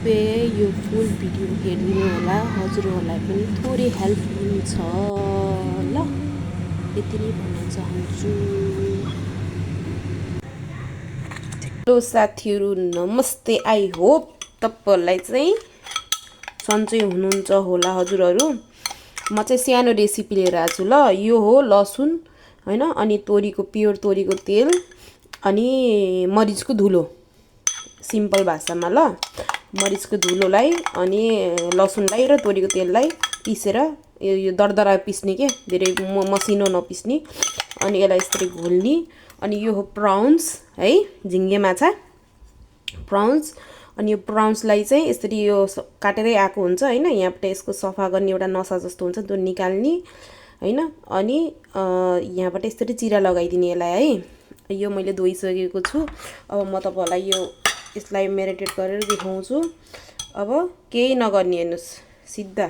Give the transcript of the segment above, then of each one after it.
कृपया यो फुल भिडियो हेरिदिनु होला, हजुरहरूलाई पनि थोरै हेल्प हुन्छ ल। यति नै भन्न चाहन्छु। हेलो साथीहरू, नमस्ते। आई होप तपाईँहरूलाई चाहिँ सन्चै हुनुहुन्छ होला हजुरहरू। म चाहिँ सानो रेसिपी लिएर आएको छु ल। यो हो लसुन हैन, अनि तोरीको प्योर तोरीको तेल, अनि मरिचको धुलो, सिम्पल भाषामा ल। मरिचको धुलोलाई अनि लसुनलाई र तोरीको तेललाई पिसेर यो दरदरा पिस्ने के, धेरै मसिनो नपिस्ने। अनि यसलाई यसरी घोल्ने। अनि यो हो प्राउन्स है, झिङ्गे माछा प्राउन्स। अनि यो प्राउन्सलाई चाहिँ यसरी यो काटेरै आएको हुन्छ हैन, यहाँबाट यसको सफा गर्ने एउटा नसा जस्तो हुन्छ त्यो निकाल्ने हैन। अनि यहाँबाट यसरी चिरा लगाइदिने यसलाई है। यो मैले धोइसकेको छु। अब म तपाईँहरूलाई यसलाई मेरिनेट गरेर देखाउँछु। अब केही नगर्ने, हेर्नुहोस्, सिधा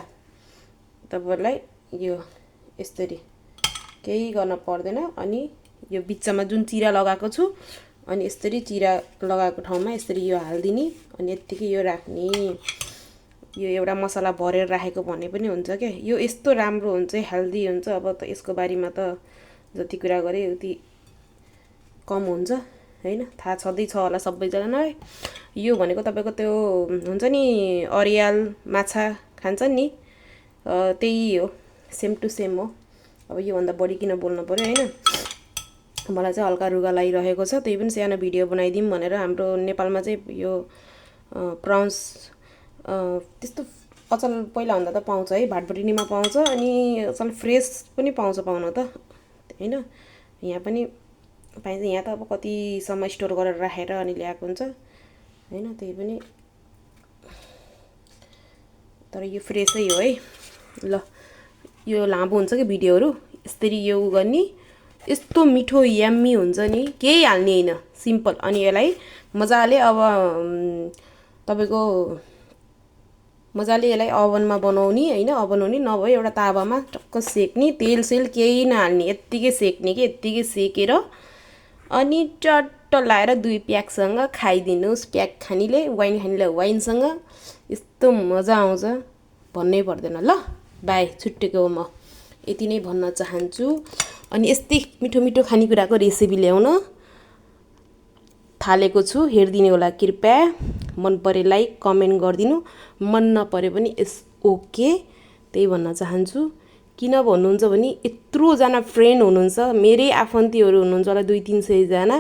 तपाईँहरूलाई यो यसरी केही गर्न पर्दैन। अनि यो बिचमा जुन चिरा लगाएको छु, अनि यसरी चिरा लगाएको ठाउँमा यसरी यो हालिदिने। अनि यत्तिकै यो राख्ने। यो एउटा मसला भरेर राखेको भने पनि हुन्छ क्या। यो यस्तो राम्रो हुन्छ, हेल्दी हुन्छ। अब त यसको बारेमा त जति कुरा गरेँ उति कम हुन्छ हैन। थाहा छँदैछ होला सबैजनालाई। यो भनेको तपाईँको त्यो हुन्छ नि, अरियाल माछा खान्छन् नि, त्यही हो, सेम टु सेम हो। अब योभन्दा बढी किन बोल्नु पऱ्यो हैन। मलाई चाहिँ हल्का रुगा लागिरहेको छ, त्यही पनि सानो भिडियो बनाइदिउँ भनेर। हाम्रो नेपालमा चाहिँ यो प्राउन्स त्यस्तो अचल पहिलाभन्दा त पाउँछ है, भाटबटिनीमा पाउँछ। अनि अचल फ्रेस पनि पाउँछ पाउन त हैन। यहाँ पनि पाइन्छ। यहाँ त अब कतिसम्म स्टोर गरेर राखेर अनि ल्याएको हुन्छ हैन, त्यही पनि। तर यो फ्रेसै हो है ल। यो लामो हुन्छ कि भिडियोहरू, यसरी यो गर्ने। यस्तो मिठो यम्मी हुन्छ नि, केही हाल्ने होइन, सिम्पल। अनि यसलाई मजाले अब तपाईँको मजाले यसलाई ओभनमा बनाउने हैन, ओभन हुने नभए एउटा तावामा टक्क सेक्ने, तेल सेल केही नहाल्ने, यत्तिकै सेक्ने कि यत्तिकै सेकेर अनि चट्ट लाएर 2 प्याकसँग खाइदिनुहोस्। प्याक खानेले, वाइन खानेले वाइनसँग यस्तो मजा आउँछ भन्नै पर्दैन ल। बाई, छुट्टेको म यति नै भन्न चाहन्छु। अनि यस्तै मिठो मिठो खानेकुराको रेसिपी ल्याउन थालेको छु, हेरिदिनु होला कृपया। मन परे लाइक कमेन्ट गरिदिनु, मन नपरे पनि इट्स ओके, त्यही भन्न चाहन्छु। किन भन्नुहुन्छ भने यत्रोजना फ्रेन्ड हुनुहुन्छ, मेरै आफन्तीहरू हुनुहुन्छ होला 200-300 जना,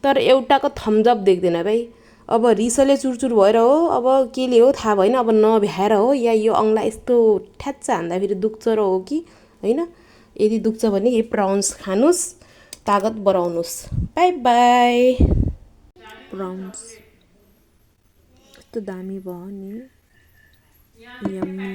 तर एउटाको थम्सअप देख्दैन भाइ। अब रिसले चुरचुर भएर हो, अब केले हो थाहा भएन, अब नभ्याएर हो, या यो औँला यस्तो ठ्याच्च हान्दाखेरि दुख्छ र हो कि हैन। यदि दुख्छ भने यही प्राउन्स खानुहोस्, तागत बढाउनुहोस्। By by. प्राउन्स यस्तो दामी भयो नि, यम्मी।